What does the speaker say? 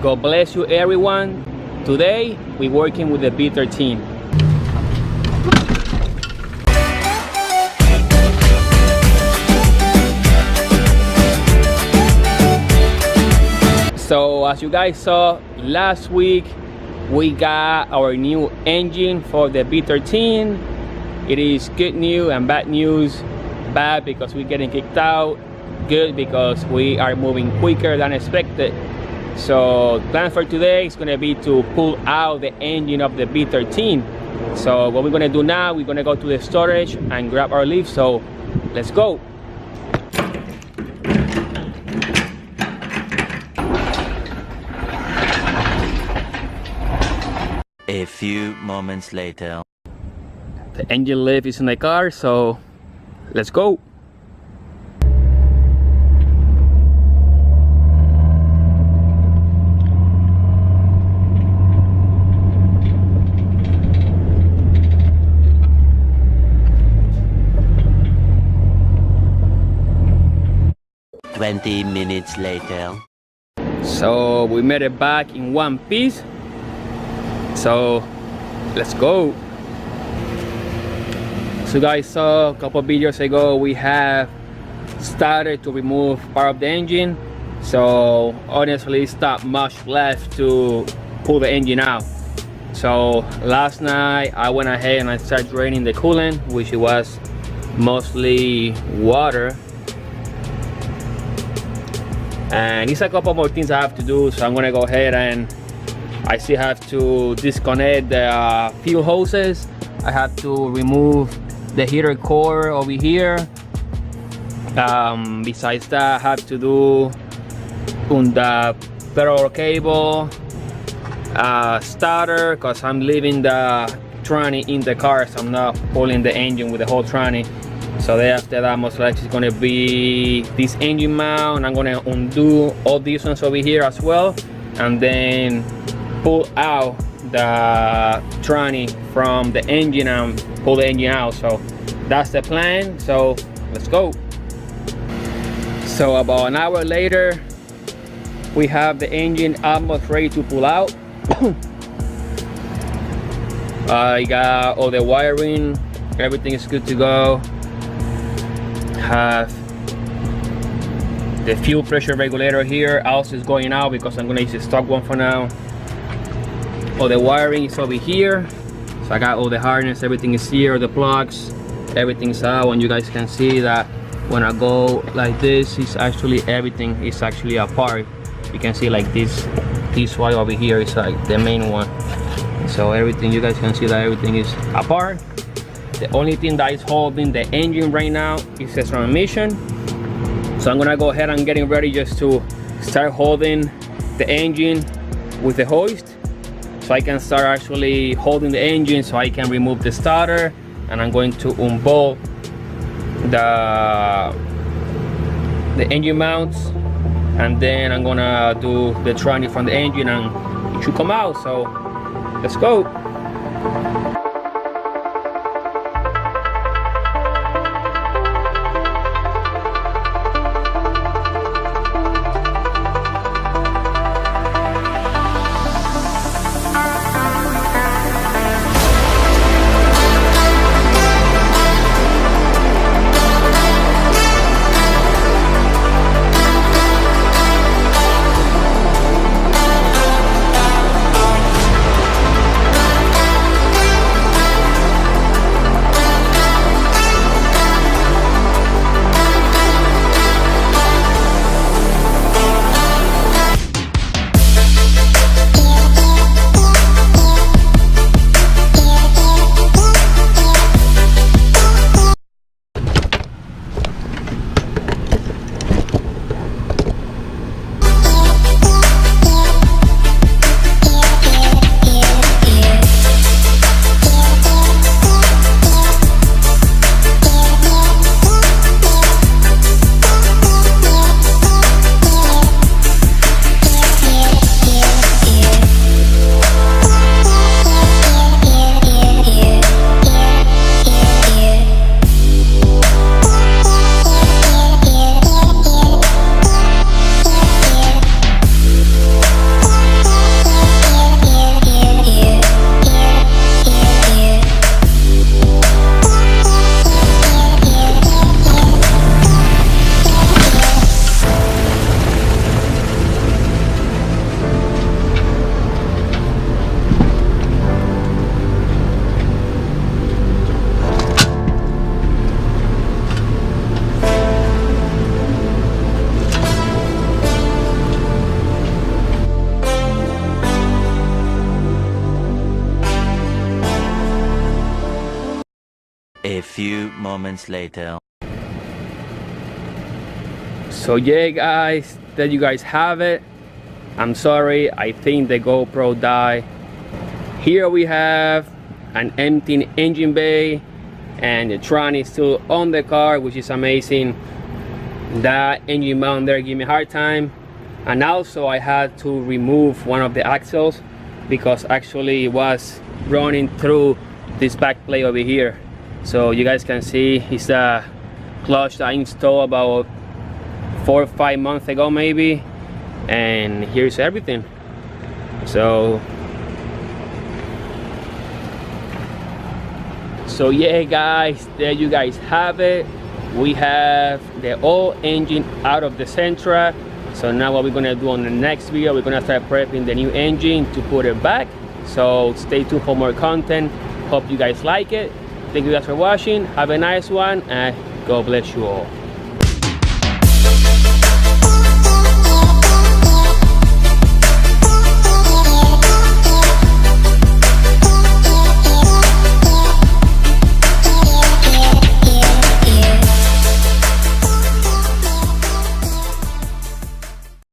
God bless you everyone. Today we're working with the B13. So as you guys saw last week, we got our new engine for the B13. It is good news and bad news. Bad because we're getting kicked out. Good because we are moving quicker than expected. So plan for today is going to be to pull out the engine of the B13. So what we're going to do now, we're going to go to the storage and grab our leaf. So let's go. A few moments later. The engine lift is in the car, so let's go. "20 minutes later." So we made it back in one piece. So let's go. So guys saw a couple of videos ago we have started to remove part of the engine. So honestly it's not much left to pull the engine out. So last night I went ahead and I started draining the coolant, which it was mostly water. And it's a couple more things I have to do, so I'm gonna go ahead and I still have to disconnect the fuel hoses. I have to remove the heater core over here. Besides that, I have to do the thermal cable, starter, because I'm leaving the tranny in the car, so I'm not pulling the engine with the whole tranny. So then after that, most likely it's going to be this engine mount. I'm going to undo all these ones over here as well, and then pull out the tranny from the engine and pull the engine out. So that's the plan. So let's go. So about an hour later, we have the engine almost ready to pull out. I got all the wiring, everything is good to go. Have the fuel pressure regulator here also is going out because I'm going to use the stock one for now. All the wiring is over here, so I got all the harness, everything is here, the plugs, everything's out, and you guys can see that when I go like this, it's actually everything is actually apart. You can see like this wire over here is like the main one, so everything, you guys can see that everything is apart. The only thing that is holding the engine right now is the transmission. So I'm gonna go ahead and getting ready just to start holding the engine with the hoist, so I can start actually holding the engine so I can remove the starter, and I'm going to unbolt the engine mounts, and then I'm gonna do the tranny from the engine and it should come out. So let's go. few moments later. So yeah guys, there you guys have it. I'm sorry, I think the GoPro died. Here we have an empty engine bay, and the Tron is still on the car, which is amazing. That engine mount there gave me a hard time, and also I had to remove one of the axles because actually it was running through this back plate over here. So you guys can see it's a clutch that I installed about 4 or 5 months ago maybe, and here's everything. So yeah guys, there you guys have it. We have the old engine out of the Sentra. So now what we're gonna do on the next video, we're gonna start prepping the new engine to put it back. So stay tuned for more content. Hope you guys like it. Thank you guys for watching. Have a nice one, and God bless you all.